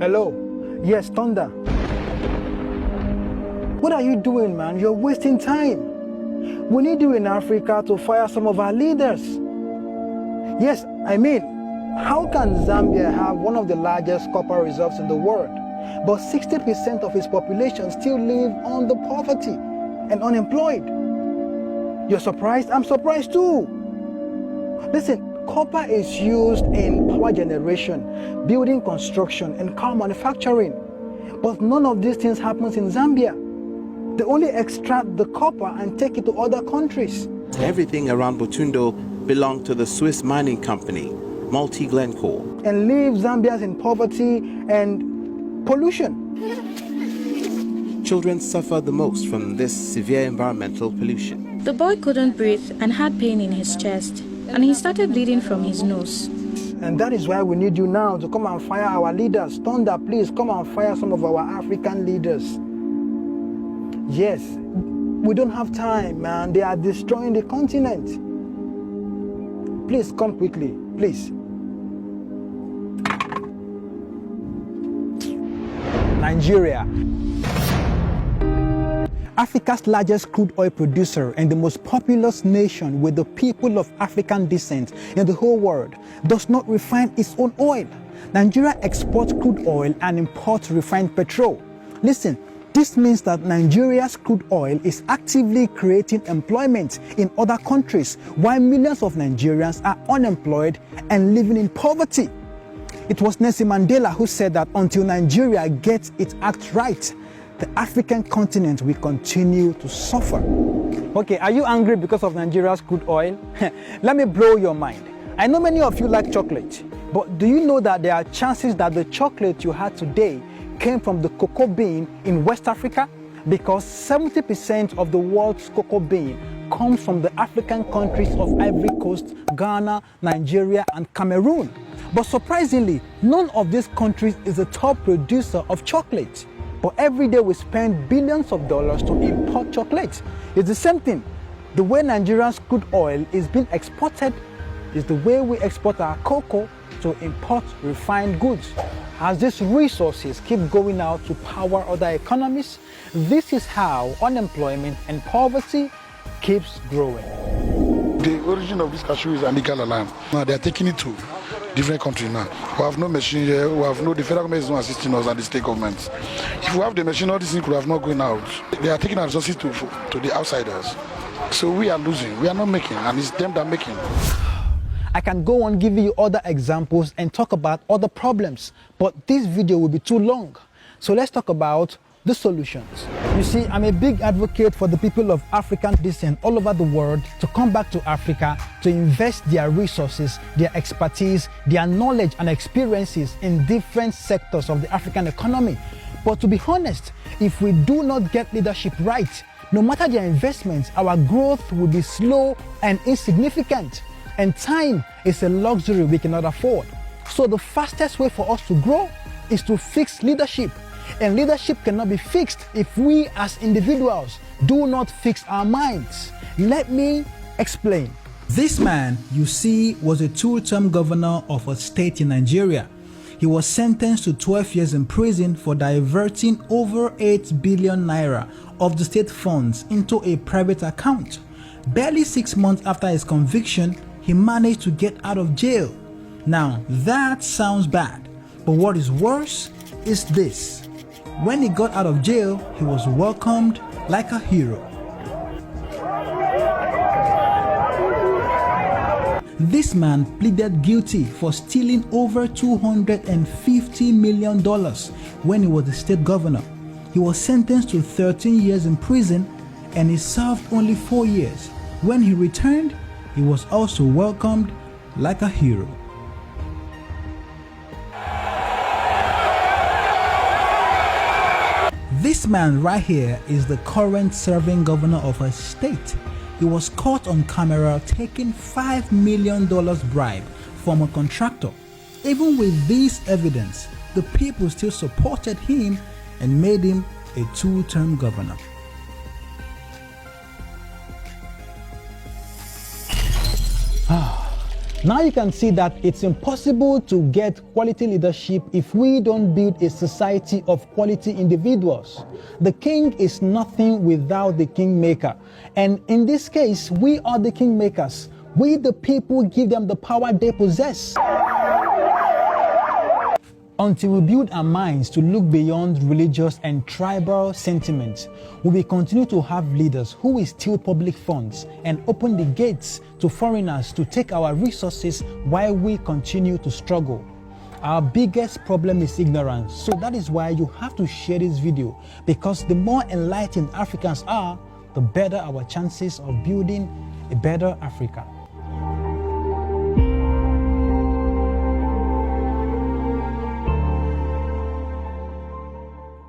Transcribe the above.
Hello? Yes, Thunder. What are you doing, man? You're wasting time. We need you in Africa to fire some of our leaders. Yes, I mean, how can Zambia have one of the largest copper reserves in the world, but 60% of its population still live under poverty and unemployed? You're surprised? I'm surprised too. Listen, copper is used in power generation, building construction, and car manufacturing. But none of these things happens in Zambia. They only extract the copper and take it to other countries. Everything around Butundo belonged to the Swiss mining company, Multi Glencore. And leave Zambians in poverty and pollution. Children suffer the most from this severe environmental pollution. The boy couldn't breathe and had pain in his chest, and he started bleeding from his nose. And that is why we need you now to come and fire our leaders. Thunder, please come and fire some of our African leaders. Yes, we don't have time, man. They are destroying the continent. Please come quickly, please. Nigeria. Africa's largest crude oil producer and the most populous nation with the people of African descent in the whole world does not refine its own oil. Nigeria exports crude oil and imports refined petrol. Listen, this means that Nigeria's crude oil is actively creating employment in other countries while millions of Nigerians are unemployed and living in poverty. It was Nelson Mandela who said that until Nigeria gets its act right, the African continent will continue to suffer. Okay, are you angry because of Nigeria's crude oil? Let me blow your mind. I know many of you like chocolate, but do you know that there are chances that the chocolate you had today came from the cocoa bean in West Africa? Because 70% of the world's cocoa bean comes from the African countries of Ivory Coast, Ghana, Nigeria, and Cameroon. But surprisingly, none of these countries is the top producer of chocolate. But every day we spend billions of dollars to import chocolate. It's the same thing. The way Nigeria's crude oil is being exported is the way we export our cocoa to import refined goods. As these resources keep going out to power other economies, this is how unemployment and poverty keeps growing. The origin of this cashew is illegal land. Now they are taking it to different countries now. We have no machine here, the federal government is not assisting us and the state governments. If we have the machine, all these things could have not gone out. They are taking our resources to the outsiders. So we are losing, we are not making, and it's them that are making. I can go on giving you other examples and talk about other problems, but this video will be too long. So let's talk about the solutions. You see, I'm a big advocate for the people of African descent all over the world to come back to Africa to invest their resources, their expertise, their knowledge and experiences in different sectors of the African economy. But to be honest, if we do not get leadership right, no matter their investments, our growth will be slow and insignificant. And time is a luxury we cannot afford. So the fastest way for us to grow is to fix leadership. And leadership cannot be fixed if we as individuals do not fix our minds. Let me explain. This man you see was a two-term governor of a state in Nigeria. He was sentenced to 12 years in prison for diverting over 8 billion naira of the state funds into a private account. Barely 6 months after his conviction, he managed to get out of jail. Now that sounds bad, but what is worse is this. When he got out of jail, he was welcomed like a hero. This man pleaded guilty for stealing over $250 million when he was the state governor. He was sentenced to 13 years in prison and he served only 4 years. When he returned, he was also welcomed like a hero. This man right here is the current serving governor of a state. He was caught on camera taking $5 million bribe from a contractor. Even with this evidence, the people still supported him and made him a two-term governor. Now you can see that it's impossible to get quality leadership if we don't build a society of quality individuals. The king is nothing without the kingmaker. And in this case, we are the kingmakers. We, the people, give them the power they possess. Until we build our minds to look beyond religious and tribal sentiments, we will continue to have leaders who will steal public funds and open the gates to foreigners to take our resources while we continue to struggle. Our biggest problem is ignorance, so that is why you have to share this video, because the more enlightened Africans are, the better our chances of building a better Africa.